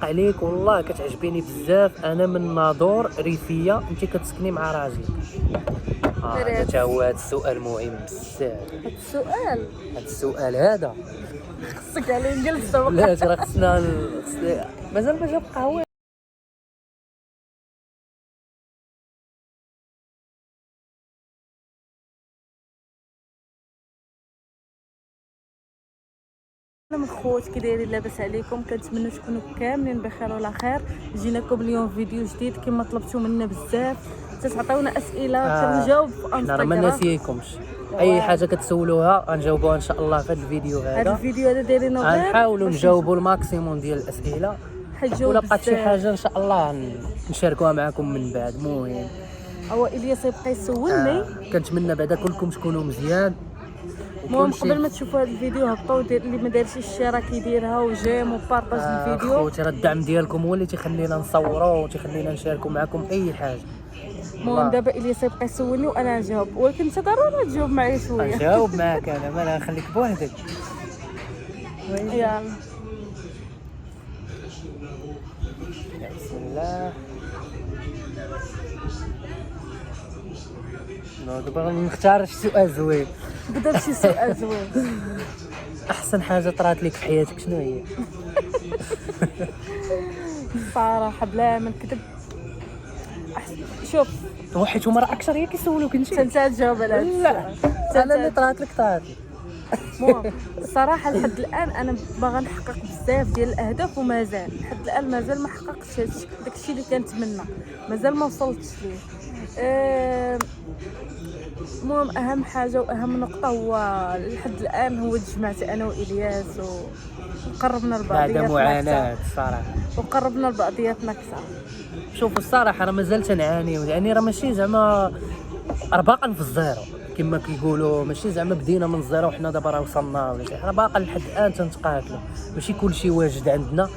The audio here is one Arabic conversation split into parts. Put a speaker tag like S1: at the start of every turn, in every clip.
S1: عليك والله كتعجبيني بزاف. انا من ناظور ريفيه، انت كتسكني مع راجلك. هذا هو هذا السؤال مهم بزاف. هذا السؤال هذا
S2: خصك عليه جلسه.
S1: لا راه خصنا مازال ما جاب قهوه.
S2: السلام الخوت، كي دايرين؟ لاباس عليكم؟ كنتمنى تكونوا كاملين بخير وعلى خير. جيناكم اليوم فيديو جديد كما طلبتوا منا بزاف، تعطيونا اسئله كنجاوب في
S1: حنا
S2: انستغرام.
S1: ما ناسيكمش اي حاجه كتسولوها غنجاوبوها ان شاء الله في هذا الفيديو.
S2: هذا الفيديو هذا دايرينو غير
S1: غنحاولوا نجاوبوا الماكسيموم ديال الاسئله، ولا بقات شي حاجه ان شاء الله نشاركوها معكم من بعد. المهم
S2: هو الياس يبقى يسولني.
S1: كنتمنى بعدا كلكم تكونوا مزيان.
S2: المهم قبل ما تشوفوا هذا الفيديو هبطوا اللي ما دارش الاشتراك يديرها وجيم وبارطاج الفيديو.
S1: خوتي راه الدعم ديالكم هو اللي تيخلينا نصوروا وتيخلينا نشاركوا معكم اي حاجه.
S2: المهم دابا الياس يبقى يسولني وانا نجاوب، ولكن انت ضروري تجاوب معايا شويه.
S1: نجاوب معاك انا، ما نخليك بوحدك.
S2: يلا
S1: بسم الله. دابا نختار شي سؤال زوين.
S2: بدا بشي سؤال زوين.
S1: احسن حاجه طرات لك في حياتك شنو هي؟
S2: صراحه بلا ما نكذب، شوف
S1: وحيت هما راه اكثر هي كيسولوك انت.
S2: انت تجاوب على هذا
S1: لا انا اللي طرات لك طرات لي.
S2: المهم الصراحه لحد الان انا باغا نحقق بزاف ديال الاهداف، ومازال لحد الان مازال ما حققتش داكشي اللي كنتمنى، مازال ما وصلتش ليه. المهم اهم حاجه واهم نقطه هو لحد الان هو تجمعت انا والياس وقربنا لبعضياتنا
S1: بعد معاناه الصراحه،
S2: وقربنا لبعضياتنا اكثر.
S1: شوفوا الصراحه راه مازال تنعاني، يعني راه ماشي زعما باقا في الزيرو كما كيقولوا، ماشي زعما بدينا من الزيرو وحنا دابا راه وصلنا ولا شي حنا باقا لحد الان تنتقاتلوا. ماشي كلشي واجد عندنا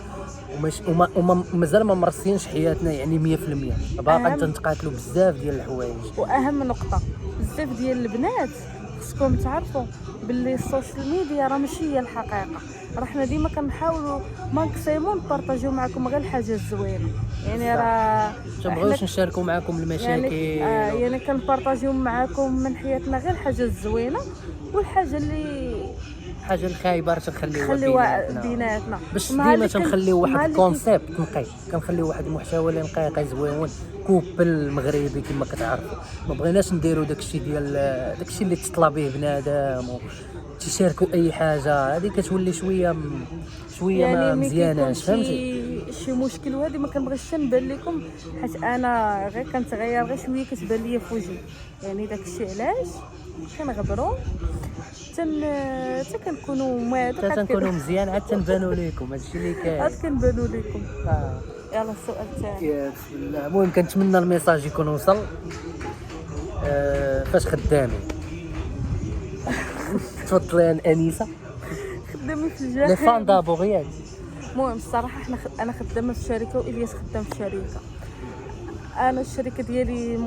S1: وما مازال ما مرسينش حياتنا يعني 100%، باقا تنتقاتلوا بزاف ديال الحوايج.
S2: واهم نقطه بزاف ديال البنات خصكم تعرفوا باللي السوشيال ميديا راه ماشي هي الحقيقه. راه حنا ديما كنحاولوا ماكسيموم نبارطاجيو معكم غير الحاجه الزوينه، يعني راه
S1: تنبغيوش نشاركوا معكم المشاكل،
S2: يعني كنبارطاجيو معكم من حياتنا غير الحاجه الزوينه، والحاجه اللي
S1: الحاجه الخايبه راه تنخليوها
S2: بيناتنا
S1: باش ديما تنخليو واحد الكونسيبت نقي، كنخليو واحد المحتوى اللي نقي زويون كوبل مغربي كما كتعرفوا. ما بغيناش نديروا داكشي ديال داكشي اللي تطلع به بنادم تيشاركوا اي حاجه. هذه كتولي شويه
S2: يعني
S1: ما مزياناش، فهمتي؟
S2: شي مشكل، وهذه ما كنبغيش نبان لكم، حيت انا غير كنتغير غير شويه كتبان ليا في وجهي. يعني داكشي علاش كنغبروا حتى كنكونوا
S1: تنكونوا مزيان عاد تنبانوا لكم. هادشي اللي كاين،
S2: عاد كنبانوا لكم. يلا السؤال الثاني.
S1: يا بسم الله. المهم كنتمنى الميساج يكون وصل. فاش خدامي؟ تفضلي يا انيسه.
S2: خدامين في الجحيم
S1: لي فان دابور ياك.
S2: المهم الصراحه انا خدامه في شركه والياس خدام في شركه. انا الشركه ديالي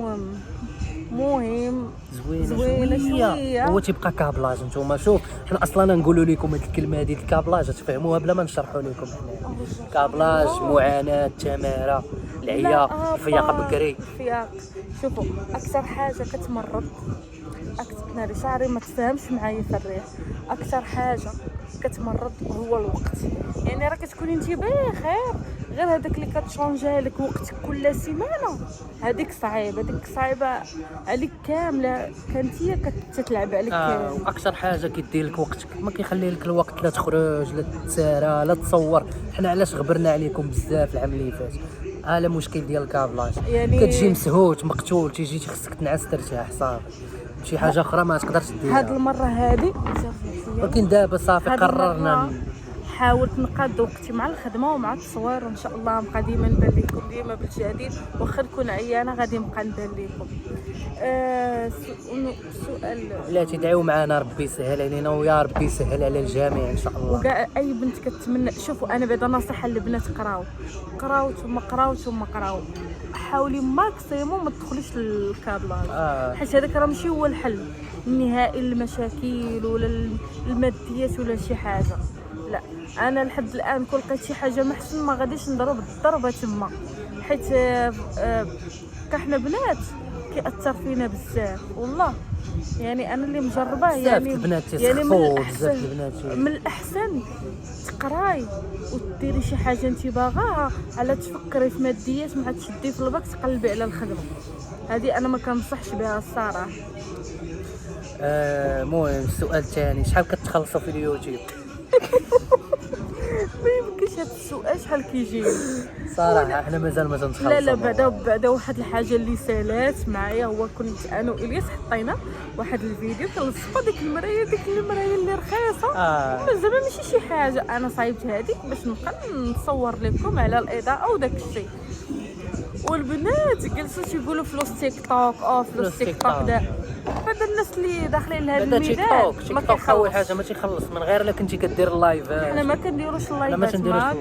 S2: مهم زوينه شويه.
S1: هو تيبقى كابلاج. نتوما شوف حنا اصلا نقولوا لكم هذه الكلمه هذه الكابلاج تفهموها بلا ما نشرحوا لكم حنا. كابلاج، معاناه، تماره، العيا، الفياق بكري.
S2: شوفوا اكثر حاجه كتمرض ناري شعري ما تفهمش معايا في الريح. اكثر حاجه كتمرض هو الوقت. يعني راه كتكوني انت بخير، غير هذاك اللي كتشونجا لك وقتك كل سيمانه، هذيك صعيبه عليك كامله، كانت هي كتلعب عليك.
S1: واكثر حاجه كيدير لك وقتك، ما كيخلي لك الوقت لا تخرج لا تسارى لا تصور. حنا علاش غبرنا عليكم بزاف العام اللي فات؟ هذا مشكل ديال الكابلاج. يعني كتجي مسهوت مقتول، تيجي خصك تنعس ترتاح صافي. شي حاجه اخرى ما تقدرش ديرها.
S2: هاد المره هذه
S1: ولكن دابا صافي قررنا
S2: حاولت نقاد وقتي مع الخدمه ومع التصوير، وان شاء الله نبقى ديما نبان لكم ديما بالجديد، واخا نكون عيانه غادي نبقى نبان لكم. سؤال
S1: لا تدعيو معنا ربي يسهل علينا ويا ربي يسهل على الجميع ان شاء الله.
S2: وكاع اي بنت كتمنى. شوفوا انا بعدا نصيحه للبنات، قراو ثم قراو. حاولي ماكسيموم ما تدخليش للكابلاج، حيت هذاك راه ماشي هو الحل النهائي للمشاكل ولا الماديات ولا شي حاجه. لا انا لحد الان كل لقيت شي حاجه ما حسن ما غاديش نضرب الضربه تما، حيت كحنا بنات كيأثر فينا بزاف والله. يعني انا اللي مجربه يعني
S1: البنات
S2: يعني
S1: بزاف البنات
S2: من الاحسن تقراي وديري شي حاجه انت باغاها، على تفكري في ماديات ما تشدي في الباك تقلبي على الخدمه. هذه انا ما كنصحش بها الصراحه.
S1: المهم السؤال الثاني، شحال كتخلصوا في اليوتيوب؟
S2: ما يمكنش هذا السؤال شحال كيجي
S1: صراحه احنا مازال ما تنخلصوا.
S2: لا بعدا واحد الحاجه اللي سالات معايا، هو كنت انا والياس حطينا واحد الفيديو كنلصقوا ديك المرايه اللي رخيصه. زعما ماشي شي حاجه، انا صايبت هذيك باش نبقى نصور لكم على الاضاءه وداك الشيء. والبنات جلسوا تيقولوا فلوس تيك توك فلوس تيك توك. هذا الناس اللي داخلين لهذا الميدان
S1: تيك توك اول حاجه ما تيخلص من غير الا كنتي كدير اللايف.
S2: حنا ما كنديروش اللايفات معاك،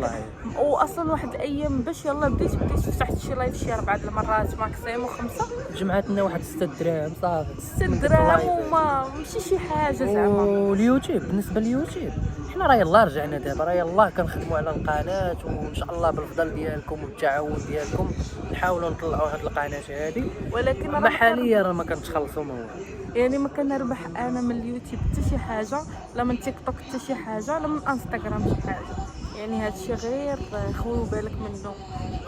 S2: واصلا واحد الايام باش يلا بديت فتحت شي لايف شي 4 المرات ماكسيموم 5.
S1: جمعت لنا واحد 6 دراهم صافي.
S2: 6 دراهم وما ماشي شي حاجه زعما.
S1: واليوتيوب بالنسبه لليوتيوب حنا راه يلاه رجعنا دابا، راه يلاه كنخدموا على القناه، وان شاء الله بالفضل ديالكم والتعاون ديالكم نحاولوا نطلعوا هاد القناه هذه.
S2: ولكن
S1: حاليا راه ما كنتخلصوا ما
S2: يعني ما كنربح انا من اليوتيوب حتى شي حاجه، لا من تيك توك حتى شي حاجه، لا من انستغرام شي حاجه. يعني هادشي غير خويو بالك منه،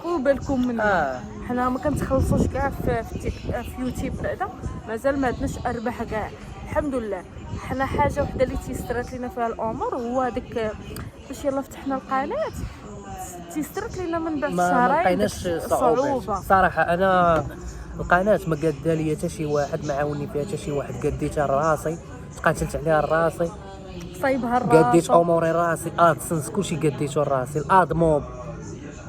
S2: خويو بالكم منه. حنا ما كنتخلصوش كاع في يوتيوب بعدا، مازال ما عندناش ارباح كاع الحمد لله. حنا حاجه وحده اللي تيسرات لينا فيها الامور هو هذيك باش يلا فتحنا القناه، تيسرت لينا من بعد شهرين
S1: ما لقيناش صعوبه صراحه. انا القناه ما قاد ليا حتى شي واحد، ما عاوني فيها حتى شي واحد، قديتها راسي، تقاتلت عليها راسي،
S2: صايبها راسي،
S1: قديت اموري راسي، ادسنس كلشي قديته راسي، الاد موب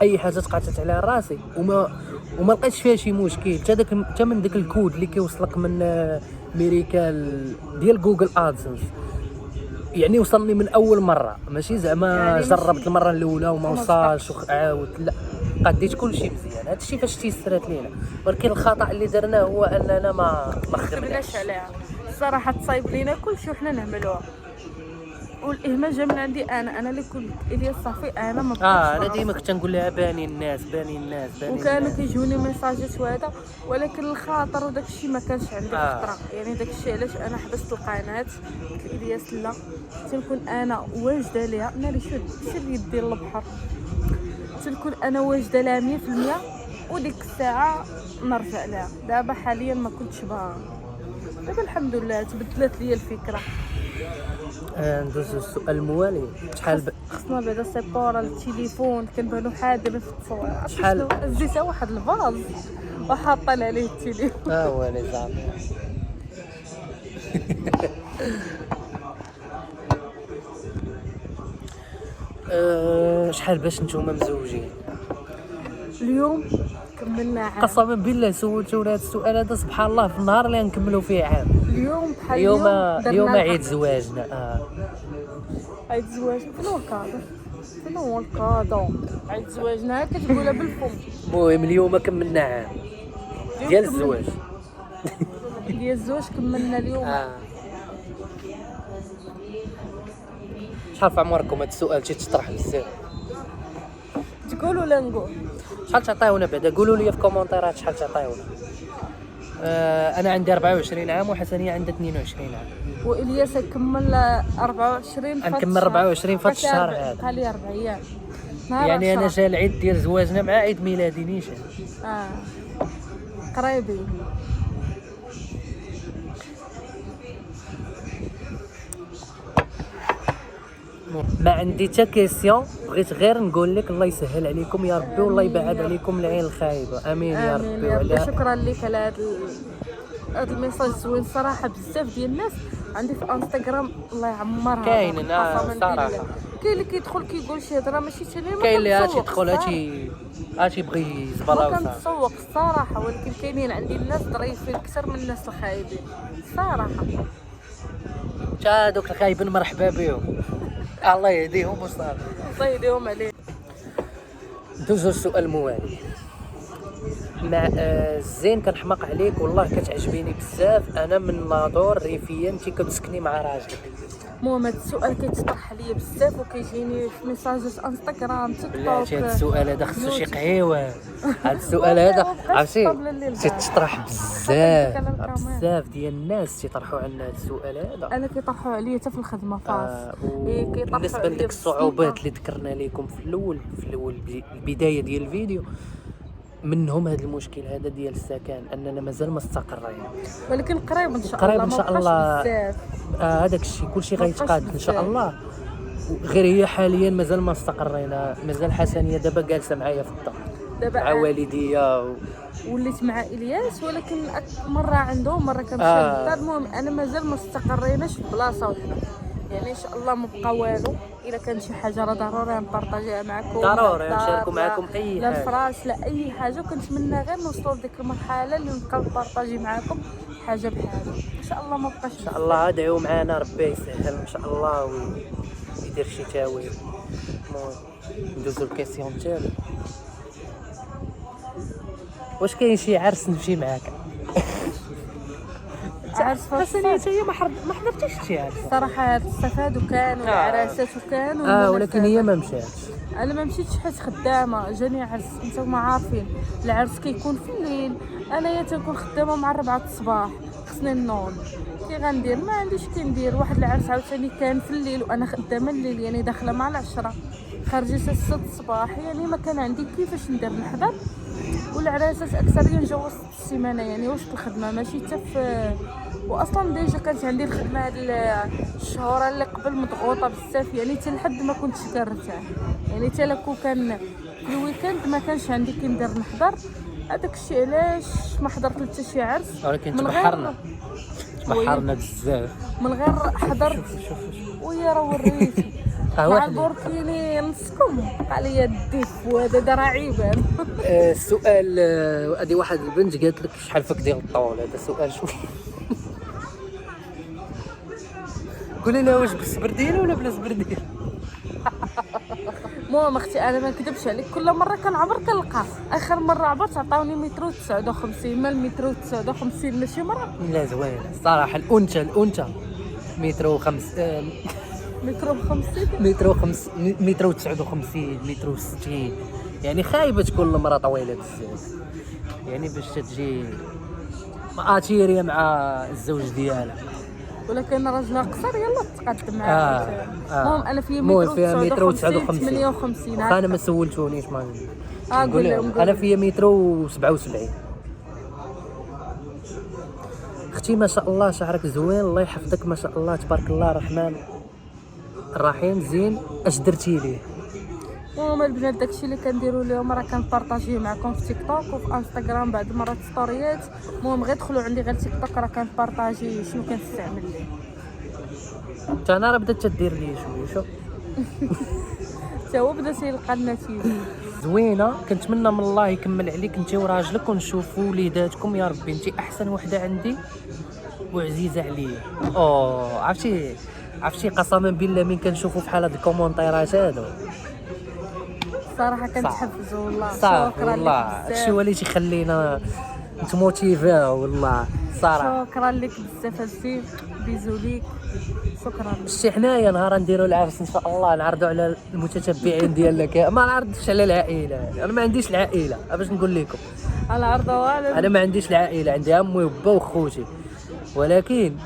S1: اي حاجه تقاتلت عليها راسي، وما لقيتش فيها شي مشكل. حتى من داك الكود اللي كيوصلك من امريكا ديال جوجل ادسنس، يعني وصلني من اول مره، ماشي زعما يعني جربت المره الاولى وما وصلش وعاود، لا قديت كلشي مزيان. هذا الشيء فاش تيسرات لينا، ولكن الخطا اللي درناه هو اننا ما خدمناش
S2: عليها الصراحه. تصايب لينا كلشي وحنا نعملوها، والاهمال جا من عندي انا اللي كنت الياس صافي انا ما
S1: انا ديما كنت نقول لها باني الناس
S2: وكانوا كيجوني ميساجات وهذا، ولكن الخاطر وداك الشيء ما كانش عندي خطره. يعني داك الشيء علاش انا حبست القناه. قلت الياس لا تنكون انا واجده ليها، ناري شد يدي للبحر، تنكون انا واجده لها 100%، وديك الساعه نرجع لها. دابا حاليا ما كنتش باغا، دابا الحمد لله تبدلت لي الفكره.
S1: ندوزو السؤال الموالي، شحال
S2: خصنا بعدا سيبورا التليفون كنبانو حاضرين في التصوير.
S1: شحال
S2: زيتها واحد الفاز وحاطين عليه التليفون.
S1: ويلي زعما شحال باش نتوما مزوجين؟
S2: اليوم كملنا عام.
S1: قسما بالله سولتونا هذا السؤال هذا سبحان الله في النهار اللي نكملوا فيه عام.
S2: اليوم بحال
S1: اليوم عيد زواجنا.
S2: عيد زواجنا فين هو الكادو؟ عيد زواجنا كتقولها بالفم.
S1: المهم اليوم كملنا عام ديال الزواج.
S2: ديال الزواج كملنا اليوم.
S1: شحال في عمركم؟ هذا السؤال تيتطرح بزاف.
S2: تقولوا لا نقول
S1: شحال تعطيونا بعدا؟ قولوا لي في كومونتيرات شحال تعطيونا. انا عندي 24 عام وحسنيه عندها 22 عام.
S2: والياس كمل 24
S1: نكمل 24 فهاد الشهر هذا.
S2: بقى لي 4 ايام
S1: يعني انا جا العيد ديال زواجنا مع عيد ميلادي نيشان.
S2: قريبين.
S1: ما عندي حتى كيسيون، بغيت غير نقول لك الله يسهل عليكم يا ربي، والله يبعد عليكم العين الخايبه. امين يا ربي.
S2: شكرا لك على هذا الميساج زوين صراحه. بزاف ديال الناس عندي في انستغرام الله يعمرها
S1: كاين صراحه،
S2: كاين اللي كيدخل كيقول شي هضره ماشي تاني،
S1: كاين اللي هاتي يدخل هاتي يبغي يزبلاو
S2: ما كنتسوق الصراحه. ولكن كاينين عندي الناس ظريفين اكثر من الناس الخايبين صراحه.
S1: تا دوك الخايبين مرحبا بهم، الله يهديهم وصافي.
S2: الله يهديهم عليه.
S1: ندوزو السؤال الموالي. مع زين كنحماق عليك والله كتعجبيني بزاف، انا من ناظور ريفيا انت كتسكني مع راجلك.
S2: المهم هذا السؤال كيتطرح عليا بزاف وكيجيني في ميساجات انستغرام تيك توك.
S1: بلاتي هذا السؤال هذا خصو شي قهيوه. هذا السؤال هذا عرفتي تيطرح بزاف ديال الناس تيطرحوا عنا هذا السؤال هذا.
S2: انا كيطرحوا عليا حتى في الخدمه فاس.
S1: بالنسبه لديك الصعوبات اللي ذكرنا لكم في الاول البدايه ديال الفيديو، منهم هذا المشكل هذا ديال السكن، اننا مازال ما استقرينا،
S2: ولكن قريب ان شاء
S1: قريب
S2: الله.
S1: ان شاء الله. هذاك الشيء كلشي غيتقاد ان شاء الله. غير هي حاليا مازال ما استقرينا، مازال حسنيه دابا جالسه معايا في الدار
S2: دابا
S1: مع والديا
S2: وليت مع الياس، ولكن مره عنده مره كنمشي للدار. المهم انا مازال ما استقريناش في بلاصه وحده، يعني ان شاء الله ما بقى والو. الا كان شي حاجه راه ضروري نبارطاجيها معكم،
S1: ضروري نشاركوا معكم اي
S2: لا
S1: حاجه،
S2: الفراش لا اي حاجه. وكنتمنى غير نوصلوا لديك المرحله اللي نبقى نبارطاجي معكم حاجه بحاجه ان شاء الله. ما بقاش
S1: ان شاء الله. ادعوا معنا ربي يسهل ان شاء الله ويدير شي تاويل. ندوزو الكيسيون تاعي. واش كاين شي عرس نمشي معاك؟
S2: عرس
S1: حسنية هي ما حضرتيش شي عرس
S2: صراحه. استفادوا كانوا العراسات وكانوا
S1: ولكن هي ما مشاتش.
S2: انا ما مشيتش حيت خدامه. جاني عرس، نتوما عارفين العرس كيكون في الليل، انايا تنكون خدامه مع 4 الصباح، خصني نوض. كي غندير ما عنديش كي ندير. واحد العرس عاوتاني كان في الليل وانا خدامه الليل، يعني داخله مع 10 خرجت 6 الصباح، يعني ما كان عندي كيفاش ندير نحضر. والعراسات اكثريا جا وسط السيمانه، يعني وسط الخدمه ماشي حتى في. واصلا ديجا كانت عندي الخدمه هاد الشهور اللي قبل مضغوطه بزاف، يعني حتى لحد ما كنتش كنرتاح، يعني حتى لكو كان في الويكاند ما كانش عندي كي ندير نحضر. هذاك الشيء علاش ما حضرت حتى شي عرس.
S1: ولكن تبحرنا بزاف
S2: من غير حضرت. ويا راه وريتي مع البوركيني نصكم قال لي الديف وهذا راه عيبان.
S1: السؤال هذه واحد البنت قالت لك شحال فيك ديال الطول؟ هذا سؤال شوف. قولي لها واش بالسبردين ولا بلا سبردين؟
S2: المهم اختي انا ما نكذبش عليك، كل مره كنعبر كنلقى. اخر مره عبرت عطاوني مترو 59، ما المترو 59 ماشي مره.
S1: لا زوين الصراحه. الانثى مترو 5 مترو 59 مترو 60، يعني خايبه تكون المراه طويله بزاف، يعني باش تجي ماتيريا مع الزوج ديالها.
S2: ولكن راجلها قصر يلا تقدم معاه. المهم انا في مترو 59
S1: انا ما سولتونيش ما
S2: نقول لهم.
S1: انا في مترو 77. اختي ما شاء الله شعرك زوين الله يحفظك، ما شاء الله تبارك الله الرحمن الرحيم. زين اش درتي ليه؟
S2: المهم البنات داكشي اللي كنديروا لهم راه كنبارطاجيه معكم في تيك توك وفي انستغرام بعض المرات ستوريات. المهم غير دخلوا عندي غير تيك توك راه كنبارطاجي شنو كنستعمل ليه.
S1: حتى انا راه بدات تدير لي شويه شوف.
S2: حتى هو بدا تيلقى النتيجه
S1: زوينه. كنتمنى من الله يكمل عليك انت وراجلك ونشوفوا وليداتكم يا ربي. انت احسن وحده عندي وعزيزه عليا. عرفتي قسما بالله من كنشوفوا بحال هاد الكومونتيرات هادو
S2: صراحه كنتحفزوا والله.
S1: شكرا والله. شي هو اللي تيخلينا نتموتيفا والله صراحه.
S2: شكرا لك بزاف هادشي. بيزو ليك. شكرا.
S1: شتي حنايا نهار نديروا العرس ان شاء الله نعرضوا على المتتبعين ديالنا، ما نعرضش على العائله. انا ما عنديش العائله باش نقول لكم.
S2: على عرضه
S1: انا ما عنديش العائله، عندي امي وبا وخوتي، ولكن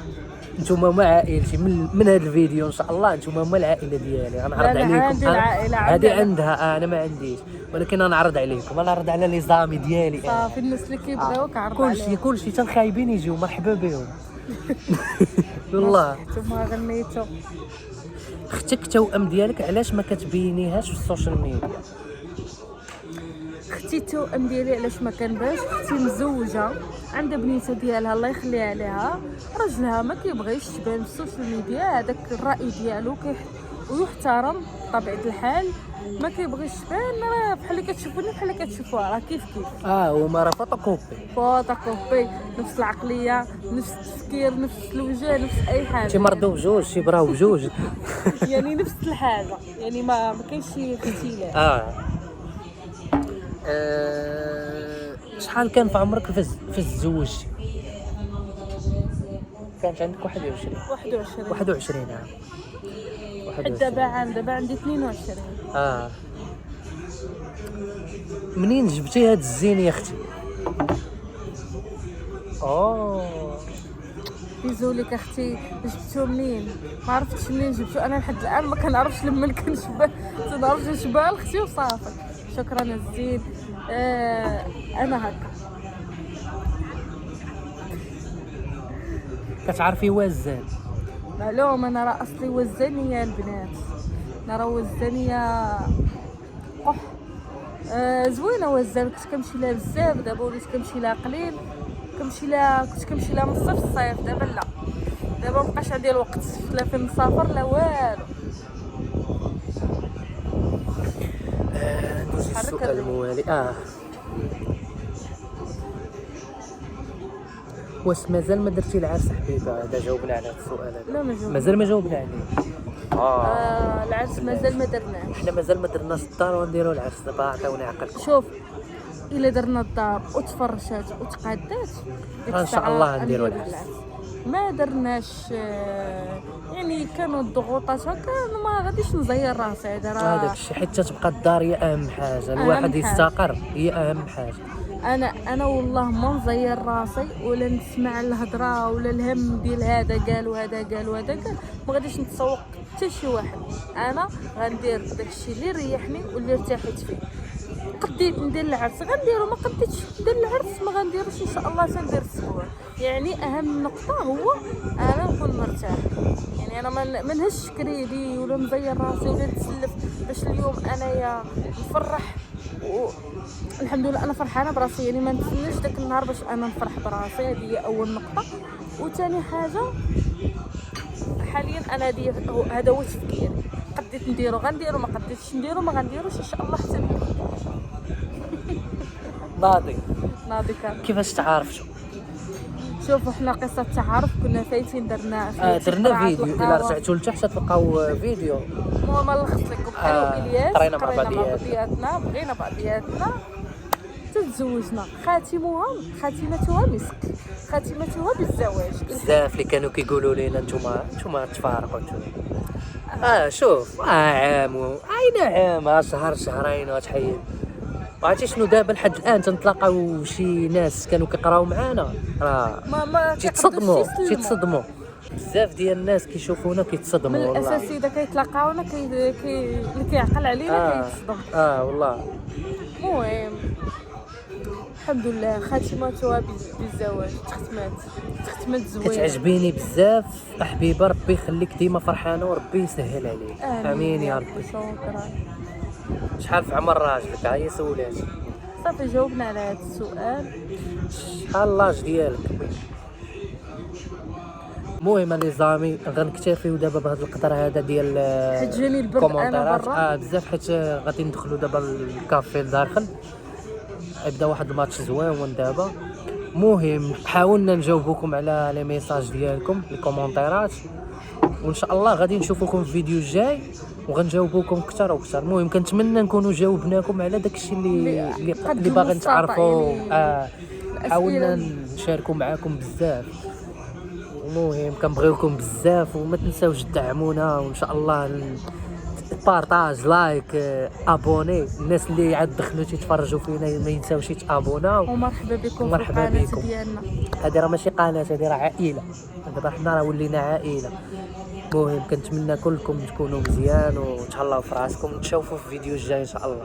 S1: نتوما هما عائلتي. من هذا الفيديو ان شاء الله نتوما هما العائله ديالي. غنعرض عليكم هذه عندها انا ما عنديش، ولكن انا نعرض عليكم. انا نعرض على لي زامي ديالي
S2: صافي. الناس اللي كيبغيوك عرض عليهم
S1: كلشي حتى الخايبين يجيو مرحبا بهم. والله
S2: نتوما غنيتو.
S1: اختك التوأم ديالك علاش ما كتبينيهاش في السوشيال ميديا؟
S2: اختي التوأم ديالي علاش ما كنباش؟ اختي مزوجه عندها بنيته ديالها الله يخليها عليها، راجلها ما كيبغيش تبان في السوشيال ميديا. هذاك الراي ديالو ويحترم بطبيعه الحال. ما كيبغيش تبان. راه بحال اللي كتشوفوني بحال اللي كتشوفوها راه كيف
S1: هما راه
S2: فوتوكوبي نفس العقليه نفس التفكير نفس الوجه نفس اي حاجه.
S1: شي مرضو بجوج شي براو بجوج.
S2: يعني نفس الحاجه، يعني ما كاينش شي اختلاف.
S1: شحال كان في عمرك في الزوج؟ كانت عندك 21
S2: 21
S1: عام.
S2: حتى دابا عندي 22.
S1: منين جبتي هاد الزين يا اختي؟
S2: بيزو لك اختي، جبتو منين؟ ما عرفتش منين جبتو، انا لحد الان ما كنعرفش لمن كنشبه، تنعرف نشبه لختي وصافي. شكرا الزين. انا هكا.
S1: كتعرفي وزان؟
S2: معلوم، انا راه اصلي وزانيه البنات، انا راه وزانيه قح. زوينه وزان، كنت كنمشي لها بزاف، دابا وليت كنمشي لها قليل، كنت كنمشي لها من الصيف، دابا لا، دابا مابقاش عندي الوقت، لا فين نسافر لا والو.
S1: ندوز السؤال الموالي. واش مازال ما درتي العرس حبيبه؟ هذا جاوبنا على هذا السؤال هذا.
S2: لا
S1: مازال ما جاوبنا عليه.
S2: العرس مازال ما درناش.
S1: حنا مازال ما درناش الدار ونديروا العرس، دابا عطيوني عقلكم.
S2: شوف، الا درنا الدار وتفرشات وتقادات
S1: ان شاء الله نديروا العرس.
S2: ما درناش، يعني كانوا الضغوطات هكا، ما غاديش نزير راسي.
S1: هذاك الشيء، حتى تبقى الدار هي اهم حاجه، الواحد يستقر هي اهم حاجه.
S2: انا والله ما نزير راسي ولا نسمع الهضره ولا الهم ديال هذا قال وهذا قال وهذا قال، ما غاديش نتسوق حتى شي واحد. انا غندير داكشي اللي ريحني واللي ارتحيت فيه. قديت ندير العرس غنديرو، ما قديتش ندير العرس ما غنديروش ان شاء الله. سندير السبوع، يعني اهم نقطه هو انا نكون مرتاح. يعني انا ما نهش كريدي ولا نزير راسي ولا نتسلف باش اليوم انايا نفرح. والحمد لله انا فرحانه براسي، يعني ما نتسناش داك النهار باش انا نفرح براسي. هذه هي اول نقطه. وثاني حاجه حاليا انا هذا هو تفكيري، قديت نديرو غنديرو، ما قديتش نديرو ما غنديروش ان شاء الله حتى ناضي كان.
S1: كيفاش تعارفتوا؟
S2: شوفوا، حنا قصه التعارف كنا فايتين، درنا
S1: فيديو. الا رجعتوا لتحت تلقاو فيديو.
S2: ما لخصت لكم. انا والياس
S1: قرينا مع بعضياتنا،
S2: بغينا بعضياتنا، تزوجنا. خاتمتها مسك، خاتمتها بالزواج.
S1: بزاف اللي كانوا كيقولوا لينا نتوما تفارقوا شوف عام عام شهر شهرين وتحيد. وعرفتي شنو دابا لحد الان تنتلاقاو شي ناس كانوا كيقراو معانا راه
S2: ما
S1: تيتصدموا بزاف ديال الناس كيشوفونا كيتصدموا
S2: والله.
S1: والله
S2: الاساس اذا كيتلاقاونا اللي كيعقل علينا كيتصدم.
S1: والله.
S2: المهم الحمد لله خاتمتها بالزواج، تختمات زوينه.
S1: كتعجبيني بزاف حبيبه، ربي يخليك ديما فرحانه وربي يسهل عليك. امين يا ربي.
S2: شكرا.
S1: شحال في عمر راجلك؟ هي سولاتي
S2: صافي جاوبنا على هذا السؤال.
S1: شحال لاج ديالك؟ المهم لي زامي غنكتفيو دابا بهذا القدر هذا ديال
S2: حيت جاني البرد انا برا
S1: بزاف، حيت غادي ندخلوا دابا الكافي لداخل، يبدا واحد الماتش زوين دابا. المهم حاولنا نجاوبوكم على لي ميساج ديالكم لي كومونتيرات، وان شاء الله غادي نشوفوكم في فيديو جاي وغنجاوبوكم اكثر واكثر. المهم كنتمنى نكونوا جاوبناكم على داكشي اللي باغي تعرفوا. حاولنا نشاركوا معاكم بزاف. المهم كنبغيوكم بزاف، وما تنساوش تدعمونا، وان شاء الله بارطاج لايك ابوني. الناس اللي عاد دخلوا تيتفرجوا فينا ما ينساوش يتابوناو.
S2: ومرحبا بكم في القناه ديالنا.
S1: هذه راه ماشي قناه، هذه راه عائله. دابا حنا راه ولينا عائله. المهم كنتمنى كلكم تكونوا مزيان وتهلاو في راسكم. نتشوفوا في الفيديو الجاي ان شاء الله.